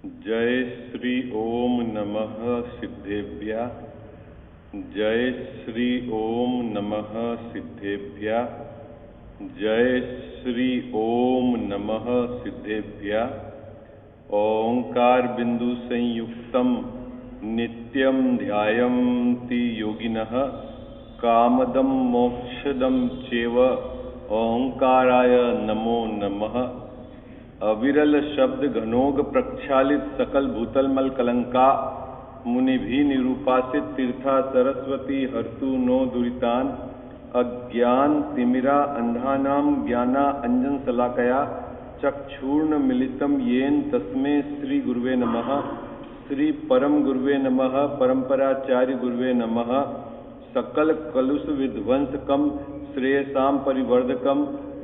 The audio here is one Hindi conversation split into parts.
जय श्री ओम नमः सिद्धेभ्यः। जय श्री ओम नमः सिद्धेभ्यः। जय श्री ओम नमः सिद्धेभ्यः। ओंकार बिंदु संयुक्तम नित्यं ध्यायन्ति योगिनः कामदं मोक्षदं चैव ओंकाराय नमो नमः। अविरल शब्द घनोग प्रक्षालित सकल भूतलमल कलंका मुनि भी निरूपासित तीर्था सरस्वती हर्तु नो दुरितान। अज्ञान तिमिरा अंधानाम ज्ञाना अंजन सलाकया चक्षुर्ण मिलितम येन तस्मै श्री गुरुवे नमः। श्री परम गुरुवे नमः। परंपराचार्य गुरुवे नमः। सकल कलुष विध्वंसकम श्रेयसाम परिवर्धकम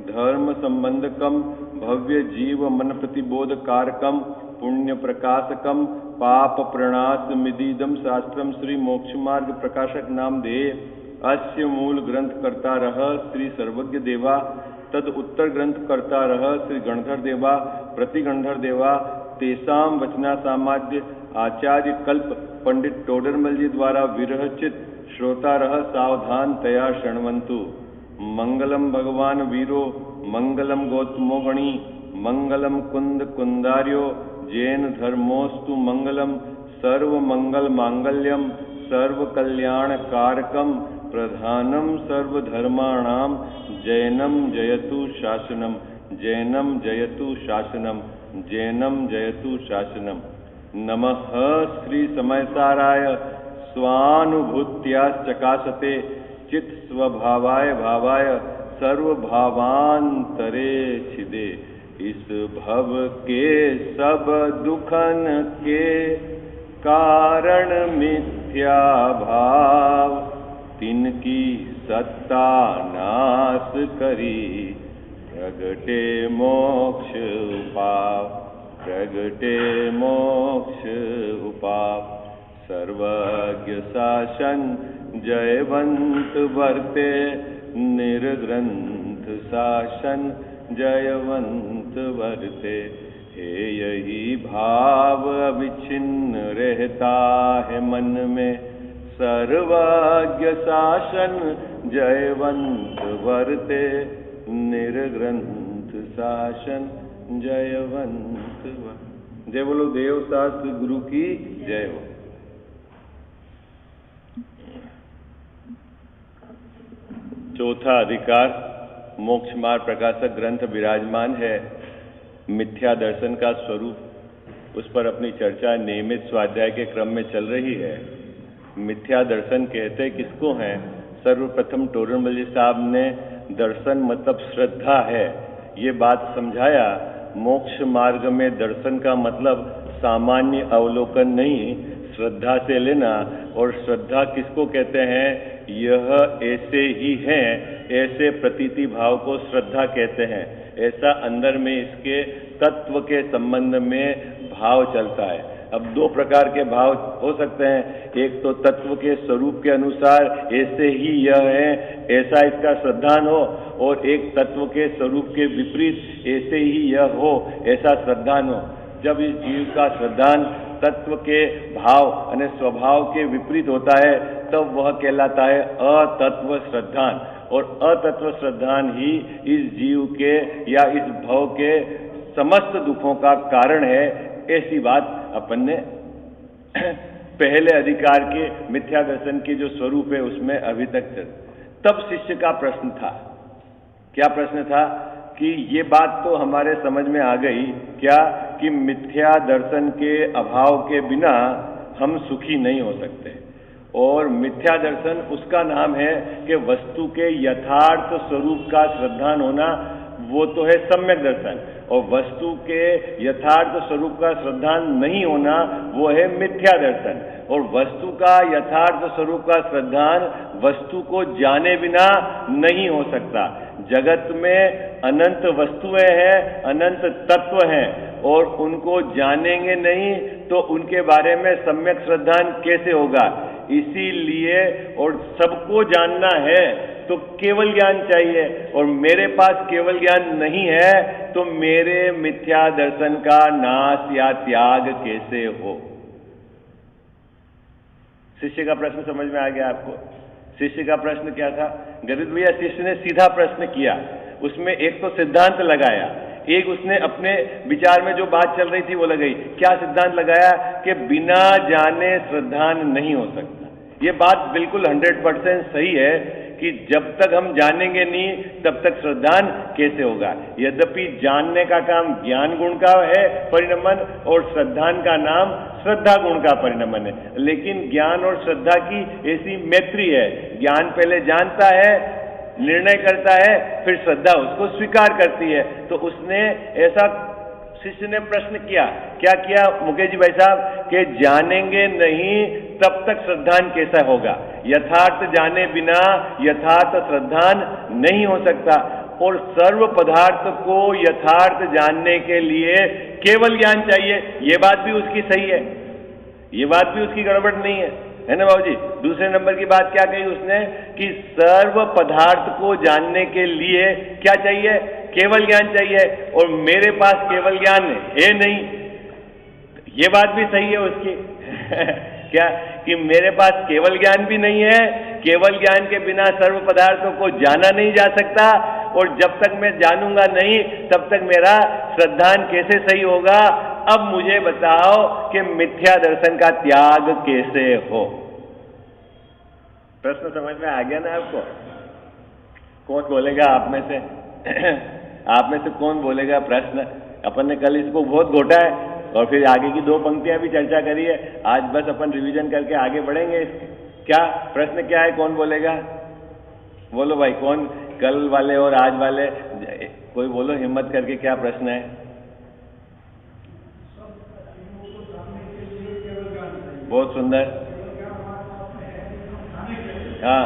धर्म संबंधकम भव्य जीव मन प्रतिबोध कारकम पुण्य प्रकाशकम पाप प्रणाश मिदिदम शास्त्रम श्री मोक्ष मार्ग प्रकाशक नाम दे। अस्य मूल ग्रंथ करता रह श्री सर्वज्ञ देवा। तद उत्तर ग्रंथ करता रह श्री गणधर देवा प्रति गणधर देवा। तेसाम वचना सामाद्य आचार्य कल्प पंडित टोडरमल जी द्वारा विरचित श्रोता रह सावधान तया शृण्वन्तु। मंगलम भगवान वीरो मंगलम गौतमो गणी मंगलम कुंद कुंदार्यो जैन धर्मोस्तु मंगलम सर्व मंगल मांगल्यम सर्व कल्याण कारकम प्रधानम सर्व धर्माणाम जैनम जयतु शासनम जैनम जयतु शासनम जैनम जयतु शासनम। नमः श्री समयसाराय स्वानुभूत्याश्चकाशते चित स्वभावाय भावाय सर्वभावांतरे छिदे। इस भव के सब दुखन के कारण मिथ्या भाव तिनकी सत्ता नाश करी प्रगटे मोक्ष उपाव प्रगटे मोक्ष उपाव। सर्वज्ञ शासन जयवंत वर्ते निर्ग्रंथ शासन जयवंत वर्ते। हे यही भाव अविच्छिन्न रहता है मन में सर्वज्ञ शासन जयवंत वर्ते निर्ग्रंथ शासन जयवंत वर्ते। जय बोलो देव शास्त्र गुरु की जय हो। चौथा अधिकार मोक्ष मार्ग प्रकाशक ग्रंथ विराजमान है। मिथ्या दर्शन का स्वरूप उस पर अपनी चर्चा नियमित स्वाध्याय के क्रम में चल रही है। मिथ्या दर्शन कहते किसको हैं? सर्वप्रथम टोडरमल जी साहब ने दर्शन मतलब श्रद्धा है ये बात समझाया। मोक्ष मार्ग में दर्शन का मतलब सामान्य अवलोकन नहीं श्रद्धा से लेना। और श्रद्धा किसको कहते हैं? यह ऐसे ही है ऐसे प्रतीति भाव को श्रद्धा कहते हैं। ऐसा अंदर में इसके तत्व के संबंध में भाव चलता है। अब दो प्रकार के भाव हो सकते हैं। एक तो तत्व के स्वरूप के अनुसार ऐसे ही यह है ऐसा इसका श्रद्धान हो, और एक तत्व के स्वरूप के विपरीत ऐसे ही यह हो ऐसा श्रद्धान हो। जब इस जीव का श्रद्धान तत्व के भाव यानी स्वभाव के विपरीत होता है तब वह कहलाता है अतत्व श्रद्धान। और अतत्व श्रद्धान ही इस जीव के या इस भव के समस्त दुखों का कारण है। ऐसी बात अपन ने पहले अधिकार के मिथ्या दर्शन के जो स्वरूप है उसमें अभी तक तब शिष्य का प्रश्न था। क्या प्रश्न था? कि ये बात तो हमारे समझ में आ गई क्या कि मिथ्या दर्शन के अभाव के बिना हम सुखी नहीं हो सकते। और मिथ्या दर्शन उसका नाम है कि वस्तु के यथार्थ स्वरूप का श्रद्धान होना, वो तो है सम्यक दर्शन। और वस्तु के यथार्थ स्वरूप का श्रद्धान नहीं होना वो है मिथ्या दर्शन। और वस्तु का यथार्थ स्वरूप का श्रद्धान वस्तु को जाने बिना नहीं हो सकता। जगत में अनंत वस्तुएं हैं अनंत तत्व हैं और उनको जानेंगे नहीं तो उनके बारे में सम्यक श्रद्धान कैसे होगा? इसीलिए और सबको जानना है तो केवल ज्ञान चाहिए, और मेरे पास केवल ज्ञान नहीं है तो मेरे मिथ्या दर्शन का नाश या त्याग कैसे हो? शिष्य का प्रश्न समझ में आ गया आपको? शिष्य का प्रश्न क्या था? गरुड़ भैया, शिष्य ने सीधा प्रश्न किया, उसमें एक तो सिद्धांत लगाया, एक उसने अपने विचार में जो बात चल रही थी वो लगाई। क्या सिद्धांत लगाया? कि बिना जाने श्रद्धान नहीं हो सकता। ये बात बिल्कुल 100% सही है कि जब तक हम जानेंगे नहीं तब तक श्रद्धान कैसे होगा। यद्यपि जानने का काम ज्ञान गुण का है परिणमन, और श्रद्धान का नाम श्रद्धा गुण का परिणमन है, लेकिन ज्ञान और श्रद्धा की ऐसी मैत्री है, ज्ञान पहले जानता है, निर्णय करता है, फिर श्रद्धा उसको स्वीकार करती है। तो उसने ऐसा, शिष्य ने प्रश्न किया, क्या किया मुकेश जी भाई साहब, कि जानेंगे नहीं तब तक श्रद्धान कैसा होगा? यथार्थ जाने बिना यथार्थ श्रद्धान नहीं हो सकता, और सर्व पदार्थ को यथार्थ जानने के लिए केवल ज्ञान चाहिए। ये बात भी उसकी सही है, ये बात भी उसकी गड़बड़ नहीं है ना बाबूजी? दूसरे नंबर की बात क्या कही उसने कि सर्व पदार्थ को जानने के लिए क्या चाहिए? केवल ज्ञान चाहिए, और मेरे पास केवल ज्ञान है नहीं। ये बात भी सही है उसकी क्या कि मेरे पास केवल ज्ञान भी नहीं है, केवल ज्ञान के बिना सर्व पदार्थों को जाना नहीं जा सकता, और जब तक मैं जानूंगा नहीं तब तक मेरा श्रद्धान कैसे सही होगा? अब मुझे बताओ कि मिथ्या दर्शन का त्याग कैसे हो? प्रश्न समझ में आ गया ना आपको? कौन बोलेगा आप में से आप में से कौन बोलेगा प्रश्न? अपन ने कल इसको बहुत घोटा है, और फिर आगे की 2 पंक्तियां भी चर्चा करी है। आज बस अपन रिवीजन करके आगे बढ़ेंगे इसके। क्या प्रश्न क्या है, कौन बोलेगा? बोलो भाई, कौन कल वाले और आज वाले, कोई बोलो हिम्मत करके, क्या प्रश्न है? बहुत सुंदर। हाँ,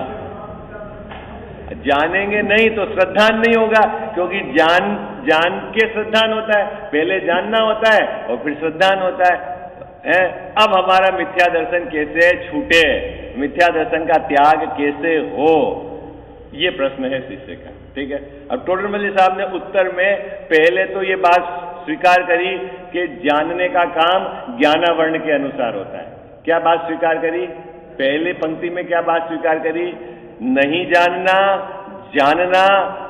जानेंगे नहीं तो श्रद्धान नहीं होगा, क्योंकि जान के श्रद्धान होता है, पहले जानना होता है और फिर श्रद्धान होता है। अब हमारा मिथ्या दर्शन कैसे छूटे, मिथ्या दर्शन का त्याग कैसे हो, ये प्रश्न है शिष्य का। ठीक है, अब टोडरमल साहब ने उत्तर में पहले तो ये बात स्वीकार करी कि जानने का काम ज्ञानावर्ण के अनुसार होता है। क्या बात स्वीकार करी? पहले पंक्ति में क्या बात स्वीकार करी? नहीं जानना, जानना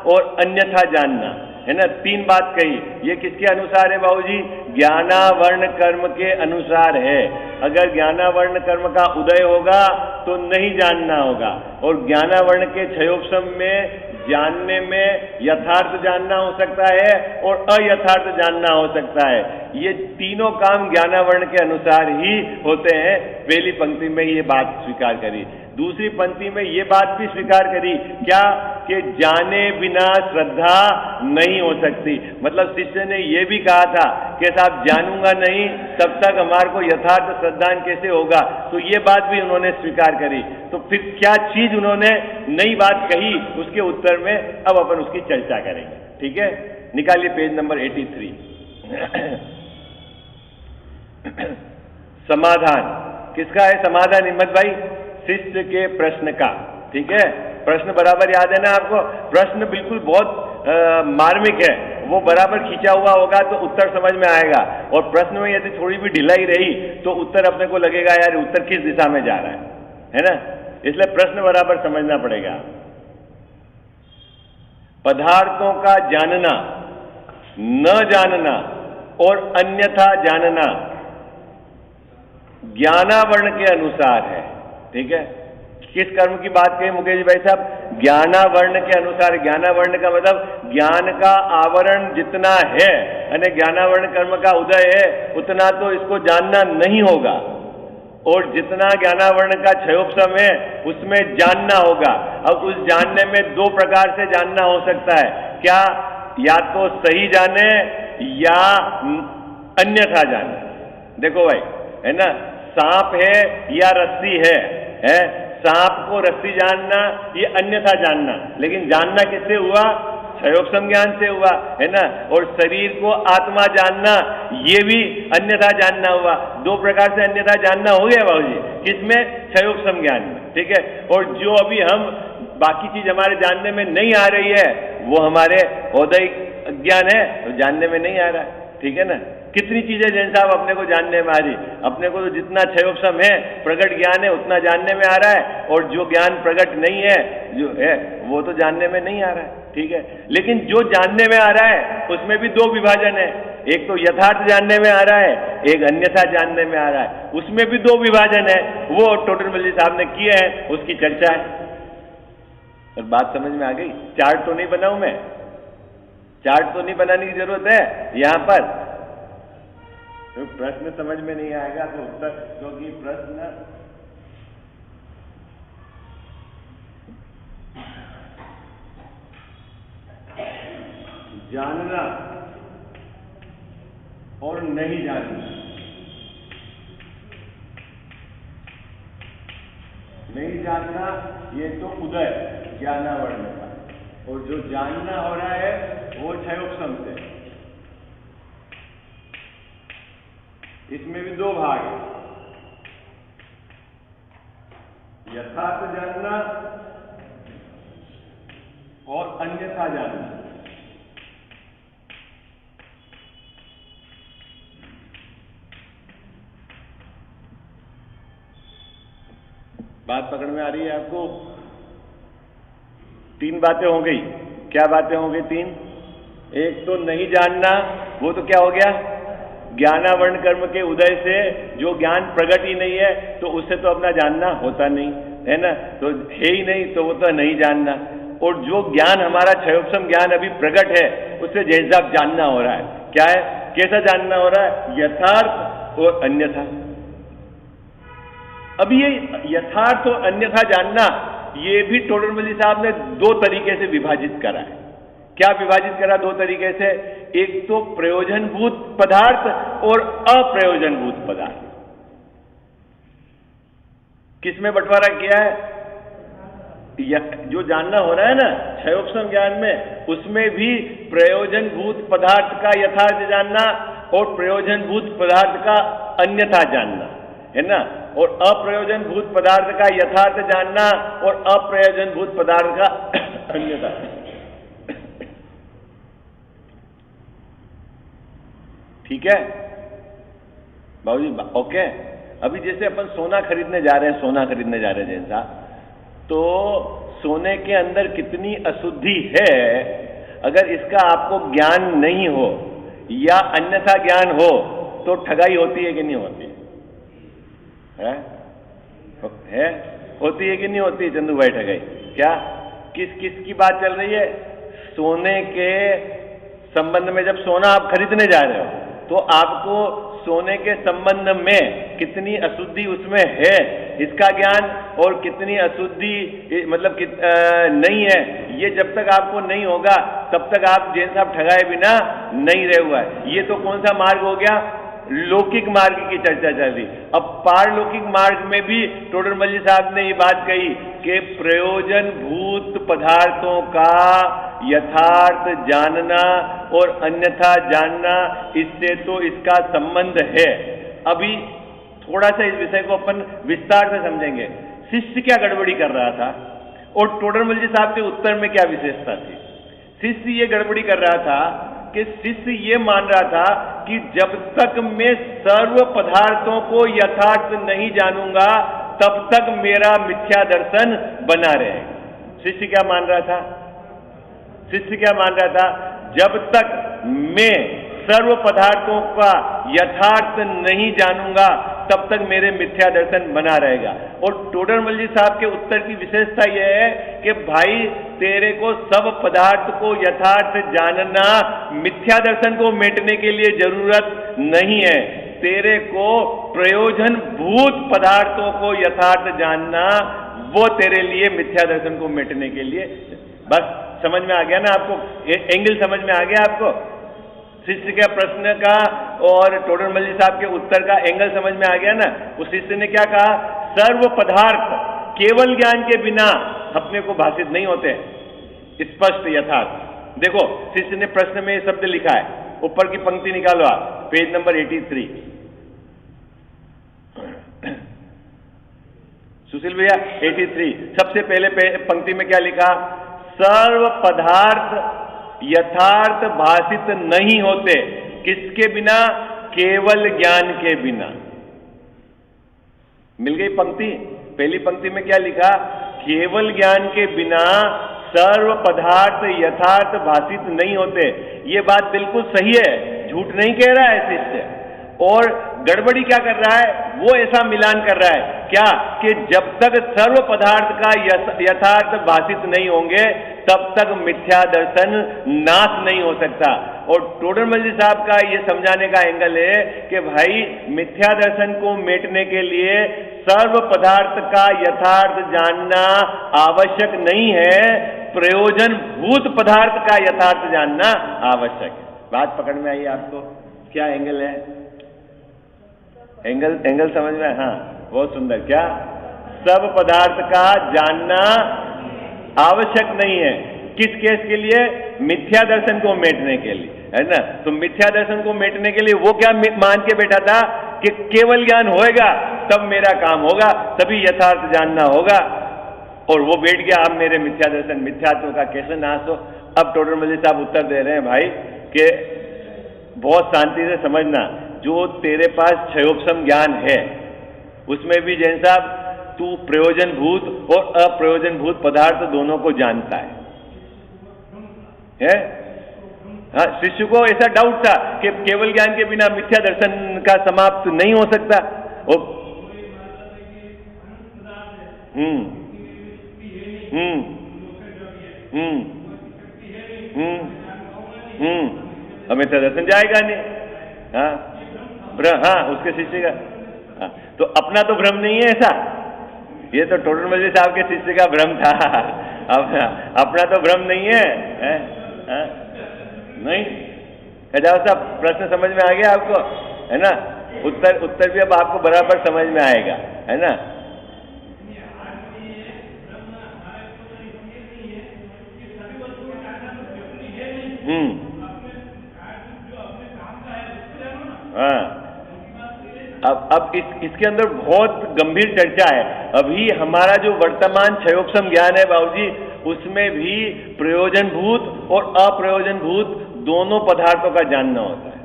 और अन्यथा जानना, है ना? 3 बात कही। ये किसके अनुसार है बाबूजी? ज्ञानावर्ण कर्म के अनुसार है। अगर ज्ञानावर्ण कर्म का उदय होगा तो नहीं जानना होगा, और ज्ञानावर्ण के क्षयोपशम में जानने में यथार्थ जानना हो सकता है और अयथार्थ जानना हो सकता है। ये तीनों काम ज्ञानावर्ण के अनुसार ही होते हैं। पहली पंक्ति में ये बात स्वीकार करी। दूसरी पंक्ति में ये बात भी स्वीकार करी, क्या? कि जाने बिना श्रद्धा नहीं हो सकती। मतलब शिष्य ने यह भी कहा था कि साहब जानूंगा नहीं तब तक हमारे को यथार्थ श्रद्धान कैसे होगा, तो ये बात भी उन्होंने स्वीकार करी। तो फिर क्या चीज उन्होंने नई बात कही उसके उत्तर में अब अपन उसकी चर्चा करेंगे। ठीक है, निकालिए पेज नंबर 83 समाधान किसका है? समाधान हिम्मत भाई, शिष्य के प्रश्न का। ठीक है, प्रश्न बराबर याद है ना आपको? प्रश्न बिल्कुल बहुत मार्मिक है, वो बराबर खींचा हुआ होगा तो उत्तर समझ में आएगा, और प्रश्न में यदि थोड़ी भी ढिलाई रही तो उत्तर अपने को लगेगा यार उत्तर किस दिशा में जा रहा है ना? इसलिए प्रश्न बराबर समझना पड़ेगा। पदार्थों का जानना, न जानना और अन्यथा जानना ज्ञानावर्ण के अनुसार है। ठीक है, किस कर्म की बात कही मुकेश भाई साहब? ज्ञानावर्ण के अनुसार। ज्ञानावर्ण का मतलब ज्ञान का आवरण जितना है, यानी ज्ञानावर्ण कर्म का उदय है उतना तो इसको जानना नहीं होगा, और जितना ज्ञानावर्ण का क्षयोपशम है उसमें जानना होगा। अब उस जानने में 2 प्रकार से जानना हो सकता है। क्या? या तो सही जाने या अन्यथा जाने। देखो भाई, है ना, सांप है या रस्सी है? सांप को रस्सी जानना ये अन्यथा जानना, लेकिन जानना किससे हुआ? क्षयोपशम ज्ञान से हुआ, है ना? और शरीर को आत्मा जानना ये भी अन्यथा जानना हुआ। 2 प्रकार से अन्यथा जानना हो गया बाबूजी, किसमें? क्षयोपशम ज्ञान में। ठीक है, और जो अभी हम बाकी चीज हमारे जानने में नहीं आ रही है, वो हमारे औदैहिक ज्ञान है, तो जानने में नहीं आ रहा है। ठीक है ना? कितनी चीजें जैन साहब अपने को जानने में आ रही, अपने को तो जितना क्षयोपशम है प्रकट ज्ञान है उतना जानने में आ रहा है, और जो ज्ञान प्रकट नहीं है जो है वो तो जानने में नहीं आ रहा है। ठीक है, लेकिन जो जानने में आ रहा है उसमें भी दो विभाजन है, एक तो यथार्थ जानने में आ रहा है, एक अन्यथा जानने में आ रहा है, उसमें भी दो विभाजन है, वो टोडरमल साहब ने किए हैं, उसकी चर्चा है। और बात समझ में आ गई? चार्ट तो नहीं बनाऊं मैं, चार्ट तो नहीं बनाने की जरूरत है यहां पर, तो प्रश्न समझ में नहीं आएगा तो उत्तर, क्योंकि प्रश्न जानना और नहीं जानना, नहीं जानना ये तो उदय ज्ञानावरण का, और जो जानना हो रहा है वो क्षयोपशम से। इसमें भी दो भाग हैं, यथार्थ जानना और अन्यथा जानना। बात पकड़ में आ रही है आपको? तीन बातें हो गई। क्या बातें हो गई? तीन। एक तो नहीं जानना, वो तो क्या हो गया? ज्ञानावरण कर्म के उदय से जो ज्ञान प्रकट ही नहीं है तो उससे तो अपना जानना होता नहीं है ना, तो है ही नहीं, तो वो तो नहीं जानना। और जो ज्ञान हमारा क्षयोपशम ज्ञान अभी प्रकट है उससे जैसा जानना हो रहा है, क्या है, कैसा जानना हो रहा है? यथार्थ और अन्यथा। अब ये यथार्थ और अन्यथा जानना, ये भी टोडरमल साहब ने दो तरीके से विभाजित करा है। क्या विभाजित करा दो तरीके से? एक तो प्रयोजनभूत पदार्थ और अप्रयोजनभूत पदार्थ। किसमें बंटवारा किया है? जो जानना हो रहा है ना क्षयोपशम ज्ञान में, उसमें भी प्रयोजनभूत पदार्थ का यथार्थ जानना और प्रयोजनभूत पदार्थ का अन्यथा जानना, है ना, और अप्रयोजनभूत पदार्थ का यथार्थ जानना और अप्रयोजनभूत पदार्थ का अन्यथा। ठीक है बाबूजी? ओके। अभी जैसे अपन सोना खरीदने जा रहे हैं, सोना खरीदने जा रहे हैं जैसा, तो सोने के अंदर कितनी अशुद्धि है, अगर इसका आपको ज्ञान नहीं हो या अन्यथा ज्ञान हो तो ठगाई होती है कि नहीं होती है? होती है कि नहीं होती चंदू भाई ठगाई? क्या किस की बात चल रही है? सोने के संबंध में। जब सोना आप खरीदने जा रहे हो तो आपको सोने के संबंध में कितनी अशुद्धि उसमें है इसका ज्ञान, और कितनी अशुद्धि मतलब नहीं है, ये जब तक आपको नहीं होगा तब तक आप जैन साहब ठगाए बिना नहीं रहे हुआ है। ये तो कौन सा मार्ग हो गया? लौकिक मार्ग की चर्चा चल रही। अब पारलौकिक मार्ग में भी टोडरमल जी साहब ने ये बात कही कि प्रयोजनभूत पदार्थों का यथार्थ जानना और अन्यथा जानना, इससे तो इसका संबंध है। अभी थोड़ा सा इस विषय को अपन विस्तार से समझेंगे। शिष्य क्या गड़बड़ी कर रहा था और टोडरमल जी साहब के उत्तर में क्या विशेषता थी? शिष्य ये गड़बड़ी कर रहा था कि शिष्य ये मान रहा था कि जब तक मैं सर्व पदार्थों को यथार्थ नहीं जानूंगा तब तक मेरा मिथ्या दर्शन बना रहेगा। शिष्य क्या मान रहा था? शिष्य क्या मान रहा था? जब तक मैं सर्व पदार्थों का यथार्थ नहीं जानूंगा तब तक मेरे मिथ्या दर्शन बना रहेगा। और टोडरमल जी साहब के उत्तर की विशेषता यह है कि भाई तेरे को सब पदार्थ को यथार्थ जानना मिथ्या दर्शन को मेटने के लिए जरूरत नहीं है, तेरे को प्रयोजनभूत पदार्थों को यथार्थ जानना वो तेरे लिए मिथ्या दर्शन को मेटने के लिए। बस समझ में आ गया ना आपको? एंगल समझ में आ गया आपको? शिष्य के प्रश्न का और टोडरमल जी साहब के उत्तर का एंगल समझ में आ गया ना? उस शिष्य ने क्या कहा? सर्व पदार्थ केवल ज्ञान के बिना अपने को भाषित नहीं होते, स्पष्ट यथार्थ। देखो शिष्य ने प्रश्न में शब्द लिखा है, ऊपर की पंक्ति निकालो आप, पेज नंबर 83। सुशील भैया 83 सबसे पहले पंक्ति में क्या लिखा? सर्व पदार्थ यथार्थ भाषित नहीं होते, किसके बिना? केवल ज्ञान के बिना। मिल गई पंक्ति? पहली पंक्ति में क्या लिखा? केवल ज्ञान के बिना सर्व पदार्थ यथार्थ भाषित नहीं होते। ये बात बिल्कुल सही है, झूठ नहीं कह रहा है शिष्य। और गड़बड़ी क्या कर रहा है? वो ऐसा मिलान कर रहा है क्या कि जब तक सर्व पदार्थ का यथार्थ भाषित नहीं होंगे तब तक मिथ्या दर्शन नाश नहीं हो सकता। और टोडरमल साहब का ये समझाने का एंगल है कि भाई मिथ्या दर्शन को मेटने के लिए सर्व पदार्थ का यथार्थ जानना आवश्यक नहीं है, प्रयोजन भूत पदार्थ का यथार्थ जानना आवश्यक है। बात पकड़ में आई आपको? क्या एंगल है? एंगल समझ में? हाँ, बहुत सुंदर। क्या? सब पदार्थ का जानना आवश्यक नहीं है। किस केस के लिए? मिथ्या दर्शन को मेटने के लिए, है ना? तो मिथ्या दर्शन को मेटने के लिए वो क्या मान के बैठा था कि केवल ज्ञान होएगा तब मेरा काम होगा, तभी यथार्थ जानना होगा। और वो बैठ गया, अब मेरे मिथ्या दर्शन मिथ्यात्व का कैसे नाश हो। अब टोडरमल साहब उत्तर दे रहे हैं भाई कि बहुत शांति से समझना, जो तेरे पास क्षयोपशम ज्ञान है उसमें भी जैन साहब तू प्रयोजन भूत और अप्रयोजन भूत पदार्थ दोनों को जानता है? हाँ, शिष्य को ऐसा डाउट था कि केवल ज्ञान के बिना मिथ्या दर्शन का समाप्त नहीं हो सकता। और मिथ्या दर्शन जाएगा नहीं। हाँ, हाँ, उसके शिष्य का। हाँ, तो अपना तो भ्रम नहीं है ऐसा। ये तो टोडरमल साहब के शिष्य का भ्रम था। अपना तो भ्रम नहीं है, नहीं? खजाव साहब प्रश्न समझ में आ गया आपको, है ना? उत्तर भी अब आपको बराबर समझ में आएगा, है ना? हाँ, अब इसके अंदर बहुत गंभीर चर्चा है। अभी हमारा जो वर्तमान क्षयोपशम ज्ञान है बाबूजी, उसमें भी प्रयोजन भूत और अप्रयोजन भूत दोनों पदार्थों का जानना होता है।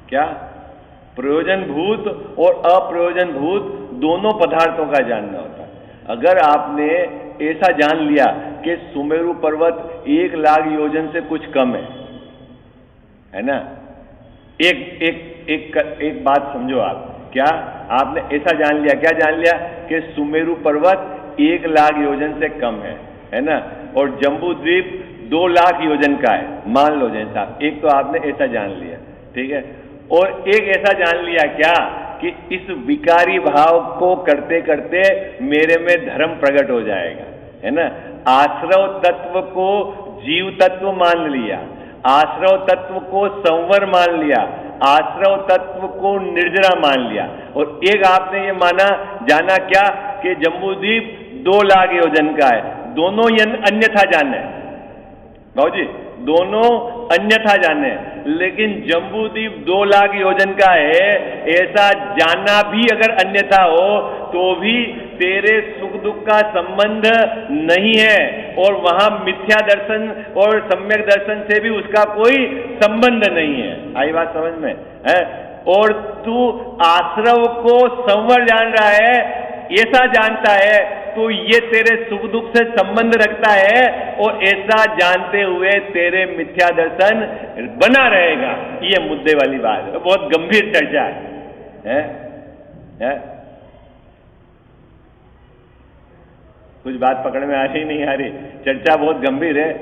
क्या? प्रयोजन भूत और अप्रयोजन भूत दोनों पदार्थों का जानना होता है। अगर आपने ऐसा जान लिया कि सुमेरु पर्वत 1 लाख योजन से कुछ कम है ना? एक बात समझो आप, क्या आपने ऐसा जान लिया? क्या जान लिया? कि सुमेरु पर्वत 1 लाख योजन से कम है ना? और जम्बू द्वीप 2 लाख योजन का है, मान लो जैन साहब। एक तो आपने ऐसा जान लिया, ठीक है। और एक ऐसा जान लिया क्या कि इस विकारी भाव को करते करते मेरे में धर्म प्रकट हो जाएगा, है ना? आश्रव तत्व को जीव तत्व मान लिया, आश्रव तत्व को संवर मान लिया, आश्रव तत्व को निर्जरा मान लिया। और एक आपने ये माना जाना क्या कि जम्बूद्वीप 2 लाख योजन का है। दोनों अन्यथा जाने भाजी, दोनों अन्यथा जाने, लेकिन जम्बूद्वीप 2 लाख योजन का है ऐसा जानना भी अगर अन्यथा हो तो भी तेरे सुख दुख का संबंध नहीं है, और वहां मिथ्या दर्शन और सम्यक दर्शन से भी उसका कोई संबंध नहीं है। आई बात समझ में है? और तू आश्रव को संवर जान रहा है, ऐसा जानता है तो ये तेरे सुख दुख से संबंध रखता है, और ऐसा जानते हुए तेरे मिथ्या दर्शन बना रहेगा। ये मुद्दे वाली बात है, बहुत गंभीर चर्चा है? कुछ बात पकड़ में आ रही नहीं आ रही? चर्चा बहुत गंभीर है।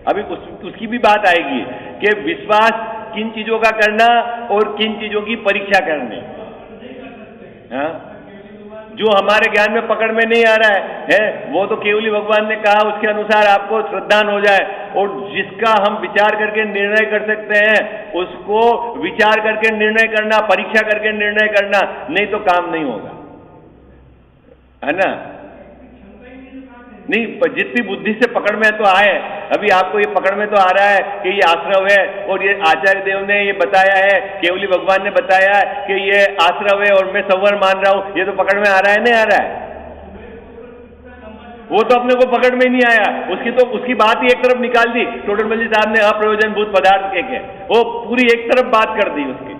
अभी उसकी भी बात आएगी कि विश्वास किन चीजों का करना और किन चीजों की परीक्षा करनी, हाँ? जो हमारे ज्ञान में पकड़ में नहीं आ रहा है वो तो केवली भगवान ने कहा उसके अनुसार आपको श्रद्धान हो जाए, और जिसका हम विचार करके निर्णय कर सकते हैं उसको विचार करके निर्णय करना, परीक्षा करके निर्णय करना, नहीं तो काम नहीं होगा, है ना? नहीं, जितनी बुद्धि से पकड़ में तो आए। अभी आपको ये पकड़ में तो आ रहा है कि ये आश्रव है, और ये आचार्य देव ने ये बताया है, केवली भगवान ने बताया है कि ये आश्रव है और मैं सवर मान रहा हूं। ये तो पकड़ में आ रहा है, नहीं आ रहा है? वो तो अपने को पकड़ में ही नहीं आया। उसकी बात ही एक तरफ निकाल दी टोडरमल जी साहब ने, अप्रयोजनभूत पदार्थ के वो पूरी एक तरफ बात कर दी उसकी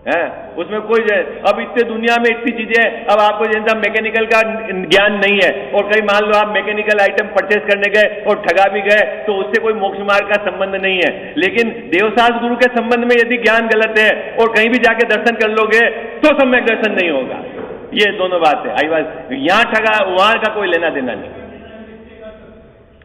है। उसमें कोई अब इतने दुनिया में इतनी चीजें, अब आपको जैसा मैकेनिकल का ज्ञान नहीं है, और कहीं मान लो आप मैकेनिकल आइटम परचेस करने गए और ठगा भी गए, तो उससे कोई मोक्ष मार्ग का संबंध नहीं है। लेकिन देवसास गुरु के संबंध में यदि ज्ञान गलत है और कहीं भी जाके दर्शन कर लोगे तो सम्यक दर्शन नहीं होगा। ये दोनों बात है। आई बात, यहां ठगा वहां का कोई लेना देना नहीं।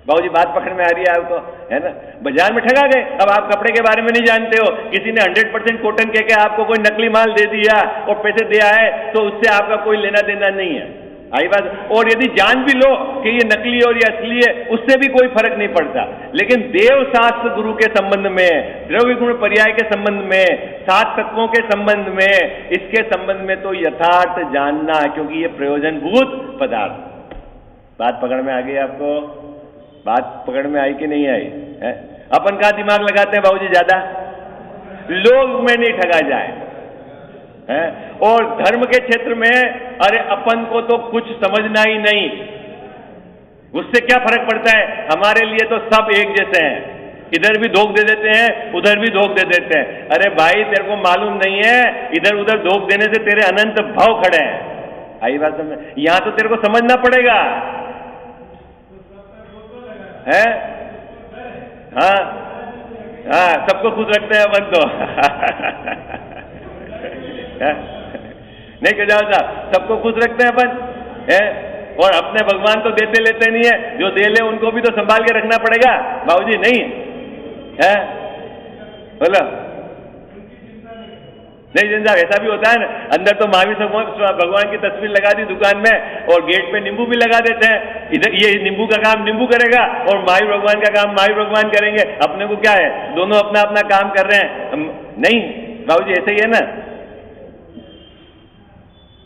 बाबूजी बात पकड़ में आ रही है आपको, है ना? बाजार में ठगा गए। अब आप कपड़े के बारे में नहीं जानते हो, किसी ने 100% कॉटन कह के आपको कोई नकली माल दे दिया और पैसे दे आए, तो उससे आपका कोई लेना देना नहीं है। आई बात। और यदि जान भी लो कि ये नकली और ये असली है, उससे भी कोई फर्क नहीं पड़ता। लेकिन देव शास्त्र गुरु के संबंध में, द्रव्य गुण पर्याय के संबंध में, 7 तत्वों के संबंध में, इसके संबंध में तो यथार्थ जानना, क्योंकि ये प्रयोजनभूत पदार्थ। बात पकड़ में आ गई आपको? बात पकड़ में आई कि नहीं आई है? अपन का दिमाग लगाते हैं बाबूजी ज्यादा, लोग में नहीं ठगा जाए है। और धर्म के क्षेत्र में अरे अपन को तो कुछ समझना ही नहीं, उससे क्या फर्क पड़ता है? हमारे लिए तो सब एक जैसे हैं, इधर भी धोख दे देते हैं, उधर भी धोख दे देते हैं। अरे भाई तेरे को मालूम नहीं है, इधर उधर धोख देने से तेरे अनंत भाव खड़े हैं। आई बात समझ? यहां तो तेरे को समझना पड़ेगा है। हाँ हाँ, सबको खुश रखते हैं अपन तो नहीं कह जाओ साहब, सबको खुश रखते हैं अपन है। और अपने भगवान तो देते लेते नहीं है, जो दे ले उनको भी तो संभाल के रखना पड़ेगा बाबूजी, नहीं है? बोलो नहीं जन साहब, ऐसा भी होता है ना, अंदर तो महावीर भगवान की तस्वीर लगा दी दुकान में और गेट पे नींबू भी लगा देते हैं। इधर ये नींबू का काम नींबू करेगा और महावीर भगवान का काम महावीर भगवान करेंगे। अपने को क्या है, दोनों अपना अपना काम कर रहे हैं। नहीं बाबूजी, ऐसे ही है ना?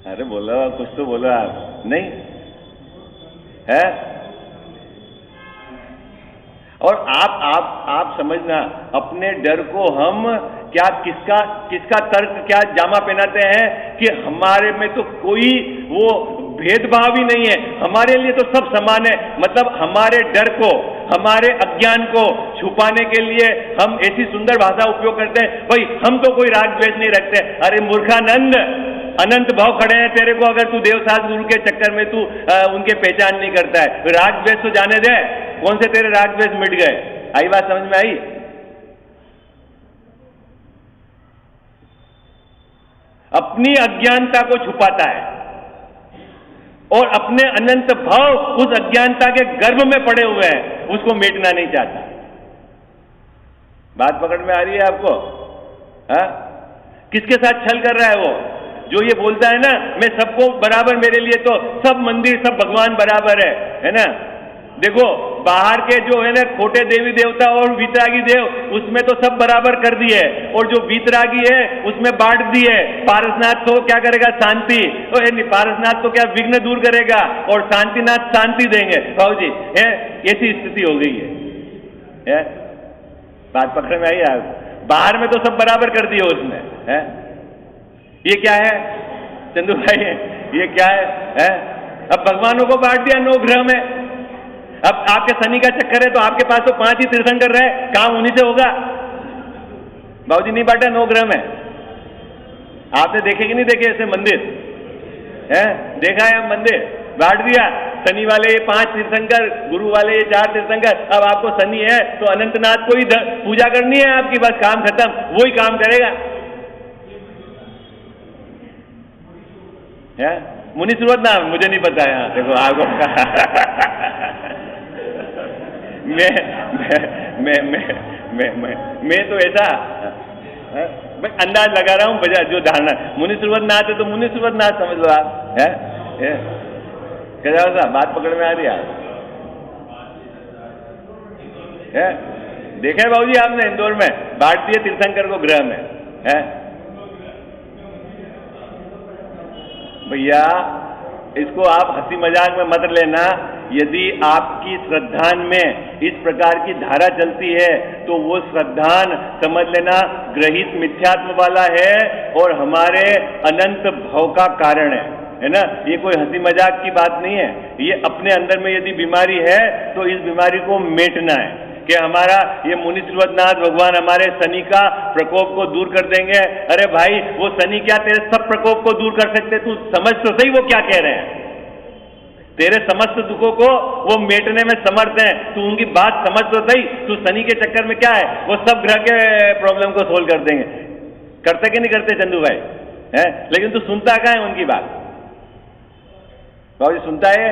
अरे बोलो, कुछ तो बोलो आप। नहीं है? और आप समझना, अपने डर को हम क्या किसका तर्क क्या जामा पहनाते हैं कि हमारे में तो कोई वो भेदभाव ही नहीं है, हमारे लिए तो सब समान है। मतलब हमारे डर को, हमारे अज्ञान को छुपाने के लिए हम ऐसी सुंदर भाषा उपयोग करते हैं, भाई हम तो कोई राग द्वेष नहीं रखते। अरे मूर्खानंद, अनंत भाव खड़े हैं तेरे को, अगर तू देवसास गुरु के चक्कर में तू उनके पहचान नहीं करता है। राग द्वेष तो जाने दे, कौन से तेरे राग द्वेष मिट गए? आई बात समझ में आई? अपनी अज्ञानता को छुपाता है और अपने अनंत भाव उस अज्ञानता के गर्भ में पड़े हुए हैं, उसको मिटना नहीं चाहता। बात पकड़ में आ रही है आपको? हा? किसके साथ छल कर रहा है वो? जो ये बोलता है ना, मैं सबको बराबर, मेरे लिए तो सब मंदिर सब भगवान बराबर है ना? देखो बाहर के जो है ना खोटे देवी देवता और वीतरागी देव, उसमें तो सब बराबर कर दिए, और जो वीतरागी है उसमें बांट दिए। पारसनाथ तो क्या करेगा? शांति। तो पारसनाथ तो क्या विघ्न दूर करेगा, और शांतिनाथ शांति देंगे। भाव जी है, ऐसी स्थिति हो गई है? बात पकड़ में आई आप? बाहर में तो सब बराबर कर दिए उसने है। ये क्या है चंदू भाई? ये क्या है? अब भगवानों को बांट दिया 9 ग्रह में। अब आपके शनि का चक्कर है तो आपके पास तो 5 ही तीर्थंकर रहे, काम उन्हीं से होगा। बाबूजी नहीं बांटा 9 ग्रह में? आपने देखे कि नहीं देखे ऐसे मंदिर है? देखा है हम मंदिर बांट दिया, शनि वाले ये 5 तीर्थंकर, गुरु वाले ये 4 तीर्थंकर। अब आपको शनि है तो अनंतनाथ को ही पूजा करनी है आपकी, बस काम खत्म, वो ही काम करेगा है? मुनि सुरत नाम मुझे नहीं पता है। देखो आपको मैं तो ऐसा अंदाज लगा रहा हूं, बजा जो धारणा मुनि सुरत नाथ है तो मुनि सुरत नाथ समझ लो आप है? क्या साहब बात पकड़ में आ रही है? देखा है बाबूजी आपने इंदौर में बांट दिए तीर्थंकर को ग्रह में है? भैया इसको आप हंसी मजाक में मत लेना, यदि आपकी श्रद्धान में इस प्रकार की धारा चलती है तो वो श्रद्धान समझ लेना ग्रहित मिथ्यात्व वाला है और हमारे अनंत भव का कारण है ना। ये कोई हंसी मजाक की बात नहीं है। ये अपने अंदर में यदि बीमारी है तो इस बीमारी को मेटना है कि हमारा ये मुनि श्रीवतनाथ भगवान हमारे शनि का प्रकोप को दूर कर देंगे। अरे भाई वो शनि क्या तेरे सब प्रकोप को दूर कर सकते, तू समझ तो सही वो क्या कह रहे हैं। तेरे समस्त दुखों को वो मेटने में समर्थ हैं, तू उनकी बात समझ तो सही। तू शनि के चक्कर में क्या है, वो सब ग्रह के प्रॉब्लम को सोल्व कर देंगे। करते कि नहीं करते चंदू भाई है? लेकिन तू सुनता क्या है उनकी बात? बाबू जी सुनता है?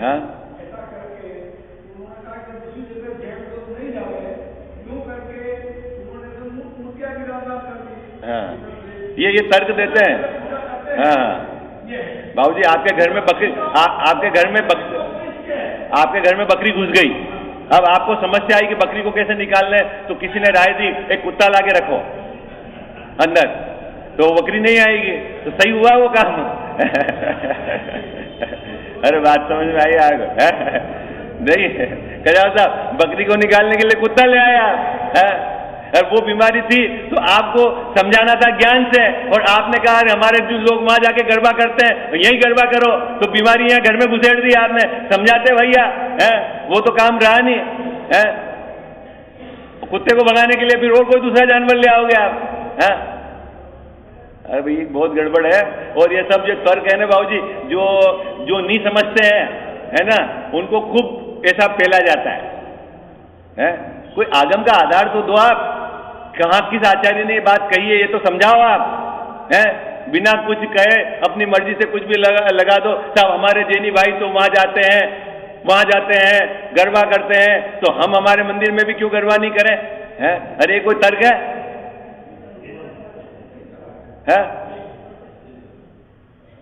हाँ हाँ ये तर्क देते हैं। हाँ बाबूजी आपके घर में बकरी आपके घर में बकरी घुस गई। अब आपको समस्या आई कि बकरी को कैसे निकालना है, तो किसी ने राय दी एक कुत्ता लाके रखो अंदर, तो बकरी नहीं आएगी। तो सही हुआ वो काम? अरे बात समझ में आई आपको? नहीं कजा साहब बकरी को निकालने के लिए कुत्ता ले आया है? और वो बीमारी थी तो आपको समझाना था ज्ञान से, और आपने कहा हमारे जो लोग वहां जाके गरबा करते हैं यही गरबा करो, तो बीमारी यहाँ घर में घुसेड़ दी आपने। समझाते भैया है, वो तो काम रहा नहीं है। कुत्ते को भगाने के लिए फिर और कोई दूसरा जानवर ले आओगे आप है? अरे भाई बहुत गड़बड़ है। और ये सब जो तर्क है ना बाबूजी, जो नहीं समझते हैं है ना, उनको खूब ऐसा फैला जाता है? कोई आगम का आधार तो दो आप, कहाँ किस आचार्य ने ये बात कही है ये तो समझाओ आप है। बिना कुछ कहे अपनी मर्जी से कुछ भी लगा दो। साहब हमारे जैनी भाई तो वहां जाते हैं गरबा करते हैं, तो हम हमारे मंदिर में भी क्यों गरबा नहीं करें है? अरे कोई तर्क है?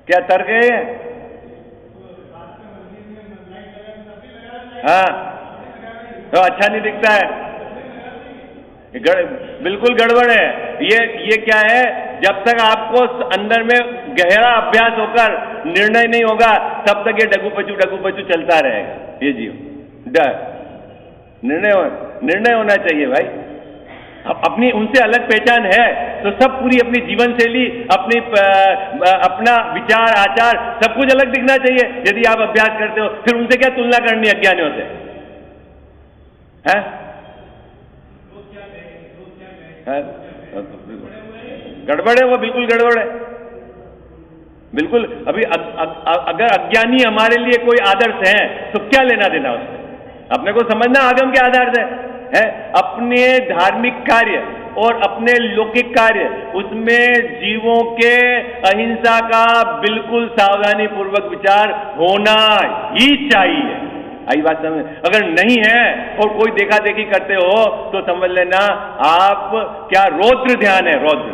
क्या तर्क है ये? हाँ तो अच्छा नहीं दिखता है, बिल्कुल गड़बड़ है ये क्या है? जब तक आपको अंदर में गहरा अभ्यास होकर निर्णय नहीं होगा तब तक ये डगू पचू चलता रहेगा। ये जीव डर निर्णय होना चाहिए भाई। अपनी उनसे अलग पहचान है तो सब पूरी अपनी जीवन शैली अपना विचार आचार सब कुछ अलग दिखना चाहिए। यदि आप अभ्यास करते हो फिर उनसे क्या तुलना करनी अज्ञानियों से है? गड़बड़ है वो, बिल्कुल गड़बड़ है बिल्कुल। अभी अगर अज्ञानी हमारे लिए कोई आदर्श है तो क्या लेना देना उससे? अपने को समझना आगम के आधार से है। अपने धार्मिक कार्य और अपने लौकिक कार्य उसमें जीवों के अहिंसा का बिल्कुल सावधानी पूर्वक विचार होना ही चाहिए। आई बात समझ? अगर नहीं है और कोई देखा देखी करते हो तो समझ लेना आप क्या रौद्र ध्यान है, रौद्र।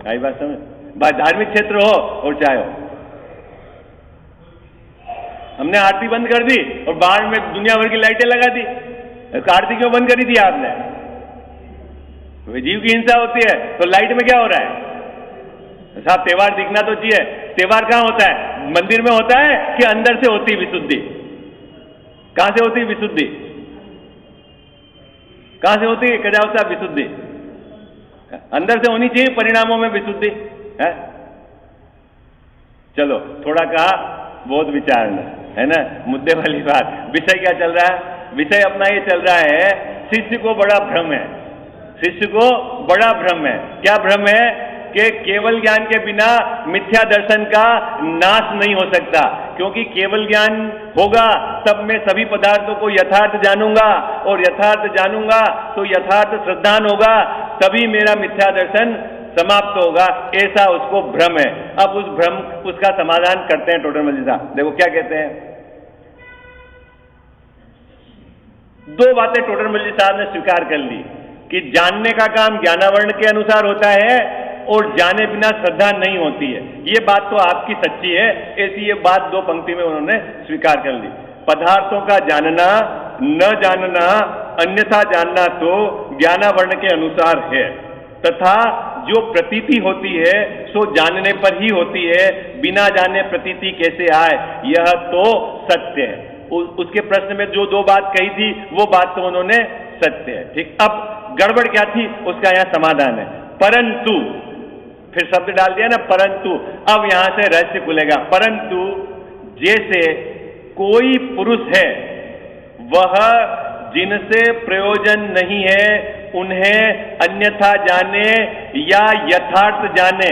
आई बात समझ? धार्मिक क्षेत्र हो और चाहे हो। हमने आरती बंद कर दी और बाहर में दुनिया भर की लाइटें लगा दी। आरती क्यों बंद करी थी आपने? जीव की हिंसा होती है तो लाइट में क्या हो रहा है साहब? त्योहार दिखना तो चाहिए। त्योहार कहाँ होता है? मंदिर में होता है कि अंदर से होती विशुद्धि? कहां से होती विशुद्धि? कहां से होती कजावता विशुद्धि? अंदर से होनी चाहिए परिणामों में विशुद्धि है। चलो थोड़ा कहा बहुत विचारना है ना। मुद्दे वाली बात, विषय क्या चल रहा है? विषय अपना ये चल रहा है शिष्य को बड़ा भ्रम है। शिष्य को बड़ा भ्रम है। क्या भ्रम है? कि केवल ज्ञान के बिना मिथ्या दर्शन का नाश नहीं हो सकता, क्योंकि केवल ज्ञान होगा तब मैं सभी पदार्थों को यथार्थ जानूंगा, और यथार्थ जानूंगा तो यथार्थ श्रद्धान होगा, तभी मेरा मिथ्या दर्शन समाप्त होगा। ऐसा उसको भ्रम है। अब उस भ्रम उसका समाधान करते हैं टोडरमल जी साहब। देखो क्या कहते हैं। दो बातें टोडरमल जी साहब ने स्वीकार कर ली कि जानने का काम ज्ञानावरण के अनुसार होता है और जाने बिना श्रद्धा नहीं होती है। ये बात तो आपकी सच्ची है। ऐसी ये बात दो पंक्ति में उन्होंने स्वीकार कर ली। पदार्थों का जानना न जानना अन्यथा जानना तो ज्ञानावरण के अनुसार है। तथा जो प्रतीति होती है सो जानने पर ही होती है, बिना जाने प्रतीति कैसे आए, यह तो सत्य है। उसके प्रश्न में जो दो बात कही थी वो बात तो उन्होंने सत्य है, ठीक। अब गड़बड़ क्या थी उसका यहां समाधान है। परंतु, फिर शब्द डाल दिया ना परंतु, अब यहां से रहस्य खुलेगा। परंतु जैसे कोई पुरुष है वह जिनसे प्रयोजन नहीं है उन्हें अन्यथा जाने या यथार्थ जाने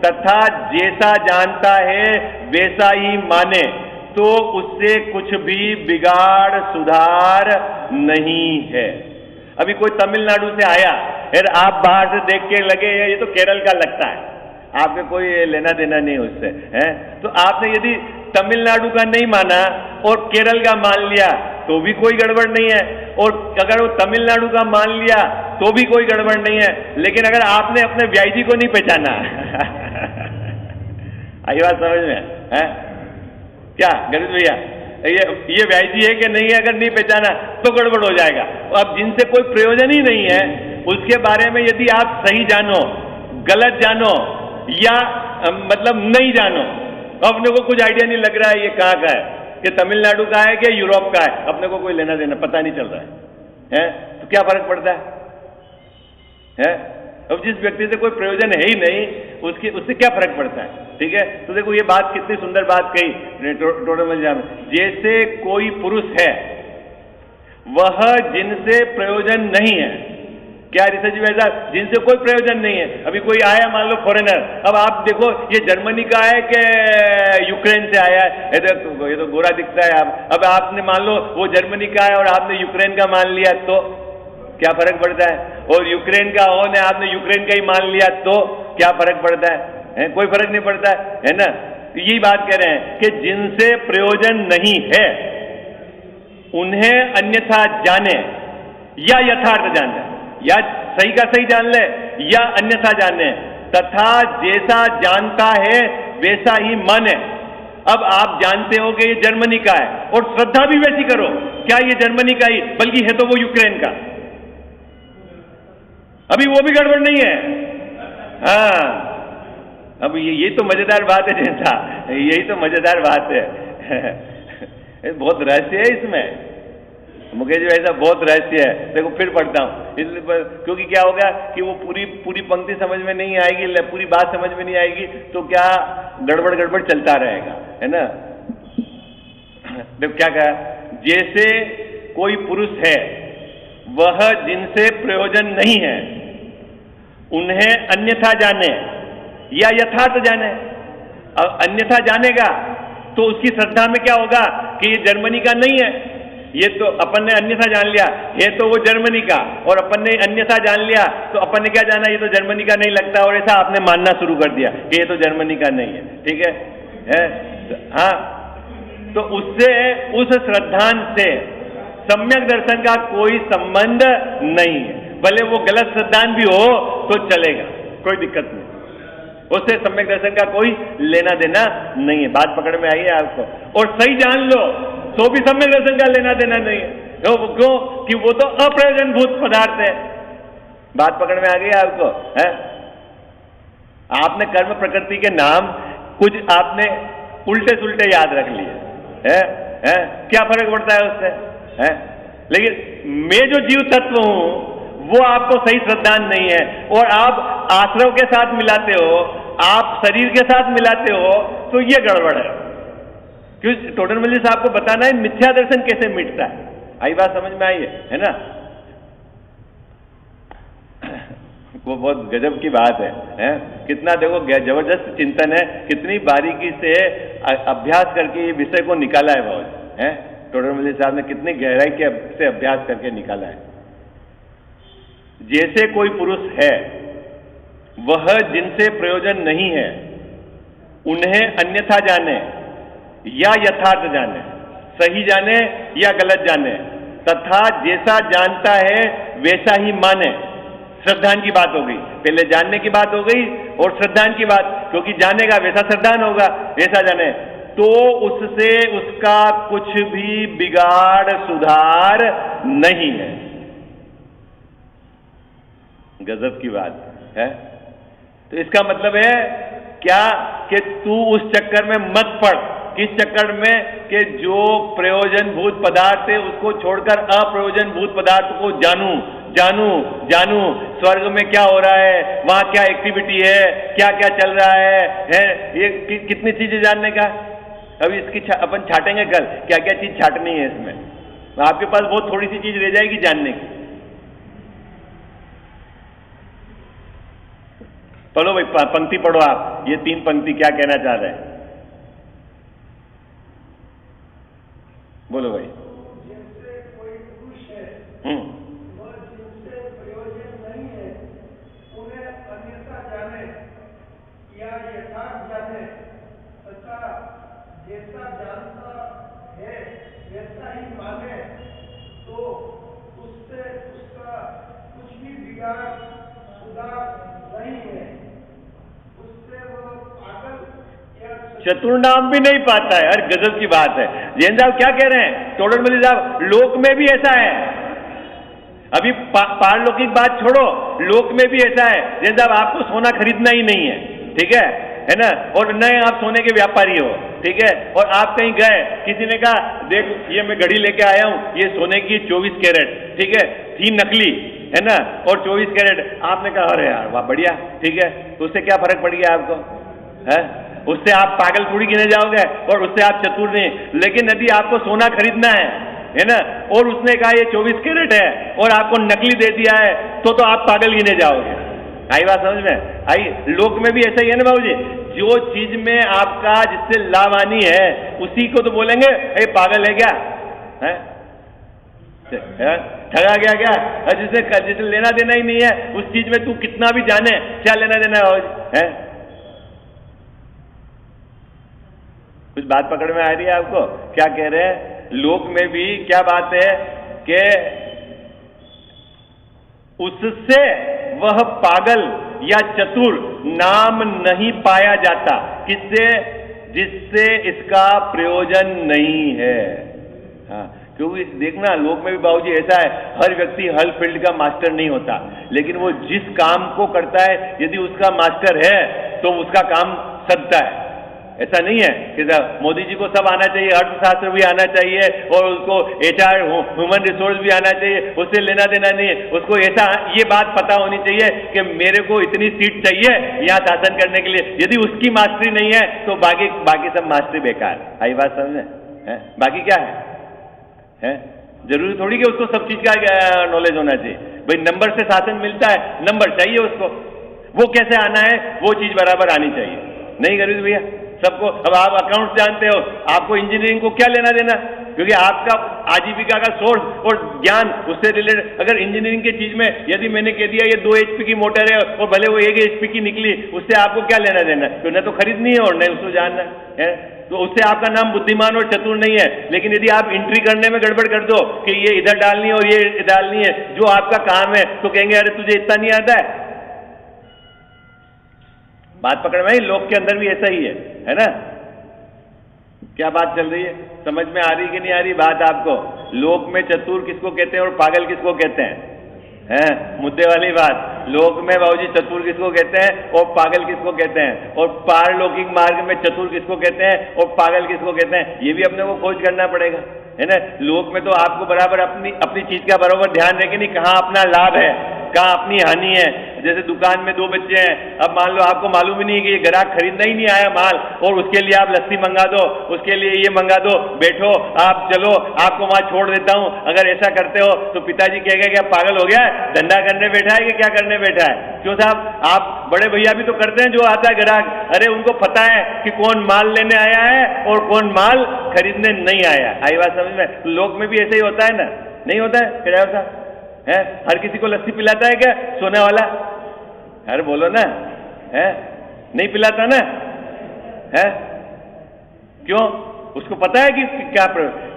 तथा जैसा जानता है वैसा ही माने, तो उससे कुछ भी बिगाड़ सुधार नहीं है। अभी कोई तमिलनाडु से आया फिर आप बाहर से देख के लगे ये तो केरल का लगता है, आपके कोई लेना देना नहीं उससे है, तो आपने यदि तमिलनाडु का नहीं माना और केरल का मान लिया तो भी कोई गड़बड़ नहीं है, और अगर वो तमिलनाडु का मान लिया तो भी कोई गड़बड़ नहीं है। लेकिन अगर आपने अपने व्याई जी को नहीं पहचाना आई बात समझ में है क्या गणेश भैया, ये व्याई जी है कि नहीं है, अगर नहीं पहचाना तो गड़बड़ हो जाएगा। अब जिनसे कोई प्रयोजन ही नहीं है उसके बारे में यदि आप सही जानो, गलत जानो या मतलब नहीं जानो, अपने को कुछ आइडिया नहीं लग रहा है ये कहाँ का है, कि तमिलनाडु का है कि यूरोप का है, अपने को कोई लेना देना पता नहीं चल रहा है, तो क्या फर्क पड़ता है? अब जिस व्यक्ति से कोई प्रयोजन है ही नहीं उससे क्या फर्क पड़ता है, ठीक है। तो देखो ये बात कितनी सुंदर बात कही टोडरमल में, जैसे कोई पुरुष है वह जिनसे प्रयोजन नहीं है, क्या ऋषि जी वैसा जिनसे कोई प्रयोजन नहीं है। अभी कोई आया मान लो फॉरेनर, अब आप देखो ये जर्मनी का है कि यूक्रेन से आया है, ये तो गोरा दिखता है। अब आपने मान लो वो जर्मनी का है और आपने यूक्रेन का मान लिया तो क्या फर्क पड़ता है, और यूक्रेन का होने आपने यूक्रेन का ही मान लिया तो क्या फर्क पड़ता है? कोई फर्क नहीं पड़ता है ना। तो यही बात कह रहे हैं कि जिनसे प्रयोजन नहीं है उन्हें अन्यथा जाने या यथार्थ जाने, या सही का सही जान ले या अन्यथा जाने, तथा जैसा जानता है वैसा ही माने। अब आप जानते हो कि ये जर्मनी का है और श्रद्धा भी वैसी करो, क्या ये जर्मनी का ही, बल्कि है तो वो यूक्रेन का, अभी वो भी गड़बड़ नहीं है। हाँ, अब ये तो मजेदार बात है जैसा, यही तो मजेदार बात है बहुत रहस्य है इसमें मुकेश जी, ऐसा बहुत रहस्य है। देखो फिर पढ़ता हूं, इसलिए क्योंकि क्या होगा कि वो पूरी पंक्ति समझ में नहीं आएगी, पूरी बात समझ में नहीं आएगी, तो क्या गड़बड़ चलता रहेगा, है ना। देखो क्या कहा, जैसे कोई पुरुष है वह जिनसे प्रयोजन नहीं है उन्हें अन्यथा जाने या यथार्थ जाने। अब अन्यथा जानेगा तो उसकी श्रद्धा में क्या होगा कि ये जर्मनी का नहीं है, ये तो अपन ने अन्यथा जान लिया, ये तो वो जर्मनी का, और अपन ने अन्यथा जान लिया तो अपन ने क्या जाना, ये तो जर्मनी का नहीं लगता, और ऐसा आपने मानना शुरू कर दिया कि ये तो जर्मनी का नहीं है, ठीक है? हाँ, तो उससे उस श्रद्धांत से सम्यक दर्शन का कोई संबंध नहीं है। भले वो गलत सिद्धांत भी हो तो चलेगा, कोई दिक्कत नहीं, उससे सम्यक दर्शन का कोई लेना देना नहीं है। बात पकड़ में आई है आपको? और सही जान लो तो भी सम्यक दर्शन का लेना देना नहीं है, क्यों कि वो तो अप्रयोजनभूत पदार्थ है। बात पकड़ में आ गई आपको? है आपने कर्म प्रकृति के नाम कुछ आपने उल्टे सुल्टे याद रख लिए है? क्या फर्क पड़ता है उससे? है लेकिन मैं जो जीव तत्व हूं वो आपको सही श्रद्धांत नहीं है, और आप आश्रव के साथ मिलाते हो, आप शरीर के साथ मिलाते हो, तो ये गड़बड़ है। क्यों टोडरमल जी साहब को बताना है मिथ्या दर्शन कैसे मिटता है। आई बात समझ में आई है ना? वो बहुत गजब की बात है? कितना देखो जबरदस्त चिंतन है, कितनी बारीकी से अभ्यास करके ये विषय को निकाला है बहुत, है टोडरमल जी साहब ने कितनी गहराई से अभ्यास करके निकाला है। जैसे कोई पुरुष है वह जिनसे प्रयोजन नहीं है उन्हें अन्यथा जाने या यथार्थ जाने, सही जाने या गलत जाने, तथा जैसा जानता है वैसा ही माने। श्रद्धान की बात हो गई, पहले जानने की बात हो गई और श्रद्धान की बात, क्योंकि जानेगा वैसा श्रद्धान होगा, वैसा जाने, तो उससे उसका कुछ भी बिगाड़ सुधार नहीं है। गजब की बात है? तो इसका मतलब है क्या कि तू उस चक्कर में मत पड़। किस चक्कर में? कि जो प्रयोजनभूत पदार्थ है उसको छोड़कर अप्रयोजनभूत पदार्थ को जानूं जानूं जानूं। स्वर्ग में क्या हो रहा है, वहां क्या एक्टिविटी है, क्या क्या चल रहा है? ये कितनी चीजें जानने का। अभी इसकी अपन छाटेंगे कल, क्या क्या चीज छाटनी है इसमें। आपके पास बहुत थोड़ी सी चीज रह जाएगी जानने की। पढ़ो भाई, पंक्ति पढ़ो आप, ये 3 पंक्ति क्या कहना चाह रहे हैं, बोलो भाई। जिनसे कोई पुरुष है वह जिनसे प्रयोजन नहीं है उन्हें अन्यथा जाने या यथार्थ जाने तथा जैसा जानता है वैसा ही माने, तो उससे उसका कुछ भी बिगाड़ सुधार नहीं है। उससे वह पागल या चतुर नाम भी नहीं पाता है। अरे गजब की बात है। जैन साहब क्या कह रहे हैं, टोडरमल साहब? लोक में भी ऐसा है। अभी पारलौकिक बात छोड़ो, लोक में भी ऐसा है। जैन साहब, आपको सोना खरीदना ही नहीं है, ठीक है ना? और नए आप सोने के व्यापारी हो, ठीक है? और आप कहीं गए, किसी ने कहा देख ये मैं घड़ी लेके आया हूं, ये सोने की 24 कैरेट, ठीक है, थी नकली, है ना, और 24 कैरेट। आपने कहा अरे यार वाह बढ़िया, ठीक है। तो उससे क्या फर्क पड़ गया आपको? है? उससे आप पागल थोड़ी गिने जाओगे और उससे आप चतुर नहीं। लेकिन यदि आपको सोना खरीदना है ना, और उसने कहा ये 24 कैरेट है और आपको नकली दे दिया है, तो आप पागल गिने जाओगे। आई बात समझ में आई? लोक में भी ऐसा ही है ना बाबू जी। जो चीज में आपका जिससे लाभ हानि है उसी को तो बोलेंगे ये पागल है क्या, है ठगा गया क्या? जिसे लेना देना ही नहीं है उस चीज में तू कितना भी जाने, क्या लेना देना है? कुछ बात पकड़ में आ रही है आपको? क्या कह रहे हैं? लोक में भी क्या बात है कि उससे वह पागल या चतुर नाम नहीं पाया जाता। किससे? जिससे इसका प्रयोजन नहीं है। हाँ, क्योंकि देखना लोक में भी बाबूजी ऐसा है, हर व्यक्ति हर फील्ड का मास्टर नहीं होता, लेकिन वो जिस काम को करता है यदि उसका मास्टर है तो उसका काम सदता है। ऐसा नहीं है कि मोदी जी को सब आना चाहिए, अर्थशास्त्र भी आना चाहिए और उसको HR ह्यूमन रिसोर्स भी आना चाहिए, उससे लेना देना नहीं है। उसको ऐसा ये बात पता होनी चाहिए कि मेरे को इतनी सीट चाहिए यहाँ शासन करने के लिए। यदि उसकी मास्टरी नहीं है तो बाकी सब मास्टरी बेकार। आई बात समझ में? बाकी क्या है? जरूरी थोड़ी कि उसको सब चीज का नॉलेज होना चाहिए। भाई नंबर से शासन मिलता है, नंबर चाहिए उसको, वो कैसे आना है वो चीज बराबर आनी चाहिए। नहीं करी भैया सबको। अब आप अकाउंट्स जानते हो, आपको इंजीनियरिंग को क्या लेना देना? क्योंकि आपका आजीविका का सोर्स और ज्ञान उससे रिलेटेड। अगर इंजीनियरिंग की चीज में यदि मैंने कह दिया ये 2 HP की मोटर है और भले वो 1 HP की निकली, उससे आपको क्या लेना देना? तो न तो खरीदनी है और न उसको जानना है। तो उससे आपका नाम बुद्धिमान और चतुर नहीं है। लेकिन यदि आप एंट्री करने में गड़बड़ कर दो कि ये इधर डालनी है और ये डालनी है, जो आपका काम है, तो कहेंगे अरे तुझे इतना नहीं आता है। बात पकड़ में आई? लोक के अंदर भी ऐसा ही है ना? क्या बात चल रही है, समझ में आ रही कि नहीं आ रही बात आपको? लोक में चतुर किसको कहते हैं और पागल किसको कहते हैं? मुद्दे वाली बात। लोक में बाबूजी चतुर किसको कहते हैं और पागल किसको कहते हैं? और पारलौकिक मार्ग में चतुर किसको कहते हैं और पागल किसको कहते हैं? ये भी अपने को खोज करना पड़ेगा, है ना? लोक में तो आपको बराबर अपनी चीज का बराबर ध्यान रहे कि नहीं, कहाँ अपना लाभ है, कहाँ अपनी हानि है। जैसे दुकान में 2 बच्चे हैं, अब मान लो आपको मालूम ही नहीं कि ये ग्राहक खरीदना ही नहीं आया माल, और उसके लिए आप लस्सी मंगा दो, उसके लिए ये मंगा दो, बैठो आप, चलो आपको वहां छोड़ देता हूं। अगर ऐसा करते हो तो पिताजी कहेगा क्या पागल हो गया है, धंधा करने बैठा है कि क्या करने बैठा है? क्यों साहब? आप बड़े भैया भी तो करते हैं, जो आता है ग्राहक, अरे उनको पता है कि कौन माल लेने आया है और कौन माल खरीदने नहीं आया। आई बात समझ में? लोक में भी ऐसे ही होता है ना? नहीं होता है? क्या होता है? हर किसी को लस्सी पिलाता है क्या सोने वाला? अरे बोलो ना, नहीं पिलाता ना? क्यों? उसको पता है कि क्या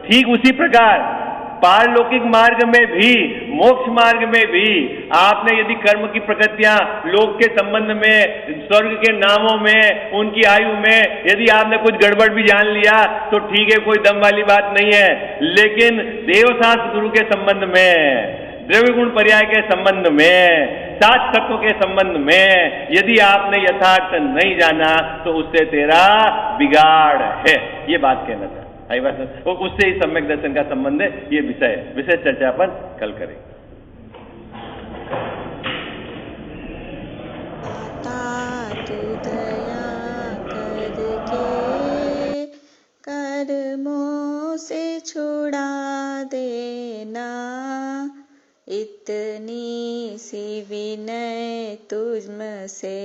ठीक उसी प्रकार पारलौकिक मार्ग में भी, मोक्ष मार्ग में भी आपने यदि कर्म की प्रकृतियां लोक के संबंध में, स्वर्ग के नामों में, उनकी आयु में यदि आपने कुछ गड़बड़ भी जान लिया तो ठीक है, कोई दम वाली बात नहीं है। लेकिन देवशास्त्र गुरु के संबंध में, द्रव्य गुण पर्याय के संबंध में सात तत्व के संबंध में यदि आपने यथार्थ नहीं जाना तो उससे तेरा बिगाड़ है, ये बात कहना था। आई बात, वो उससे ही सम्यक दर्शन का संबंध है। ये विषय चर्चा अपन कल करेंगे। तू दया करके कर्मों से छुड़ा देना, इतनी सी विनय तुझसे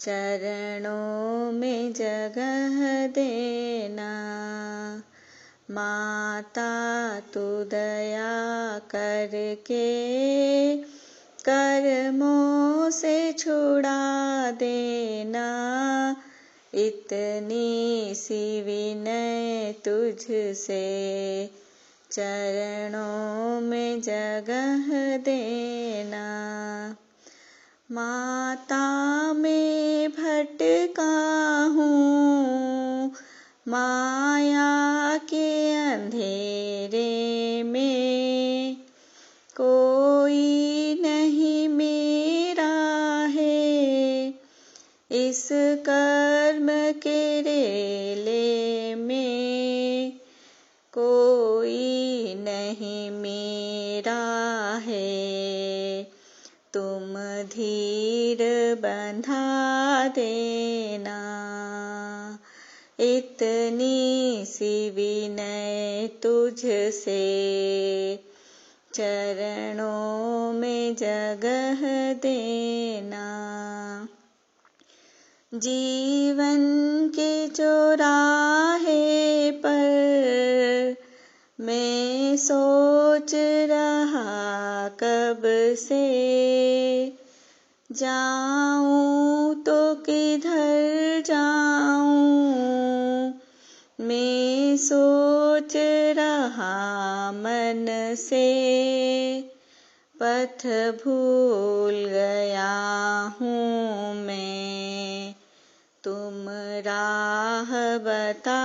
चरणों में जगह देना। माता तू दया करके कर्मों से छुड़ा देना, इतनी सी विनय तुझसे चरणों में जगह देना। माता में भटका हूँ माया के अंधेरे में, कोई नहीं मेरा है इस कर्म के रेले में, कोई नहीं मेरा है तुम धीर बंधा देना। इतनी सी विनय तुझसे चरणों में जगह देना। जीवन के चौराहे पर मैं सोच रहा कब से, जाऊं तो किधर जाऊं मैं सोच रहा मन से, पथ भूल गया हूँ मैं तुम राह बता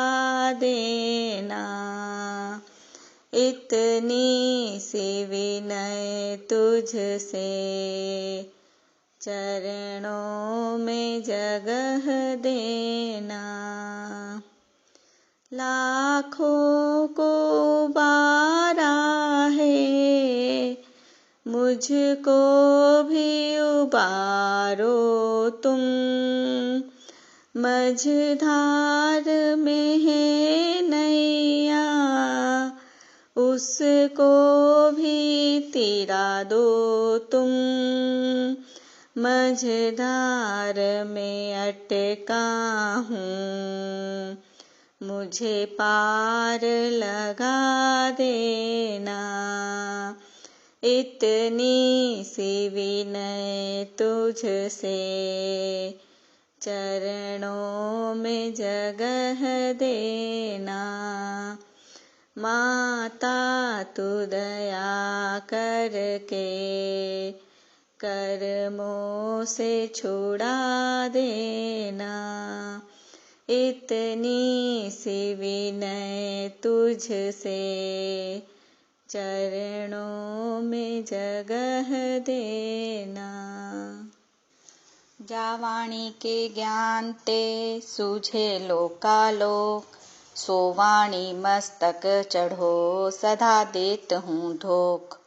देना। इतनी सी विनय तुझसे चरणों में जगह देना। लाखों को उबारा है मुझको भी उबारो तुम, मझधार में है नैया उसको भी तिरा दो तुम, मझधार में अटका हूँ मुझे पार लगा देना। इतनी सी विनय तुझसे चरणों में जगह देना। माता तू दया करके कर्मों से छुड़ा देना। इतनी सी विनय तुझसे चरणों में जगह देना। जावाणी के ज्ञान ते सूझे लोकालोक, सोवाणी मस्तक चढ़ो सदा देत हूँ धोख।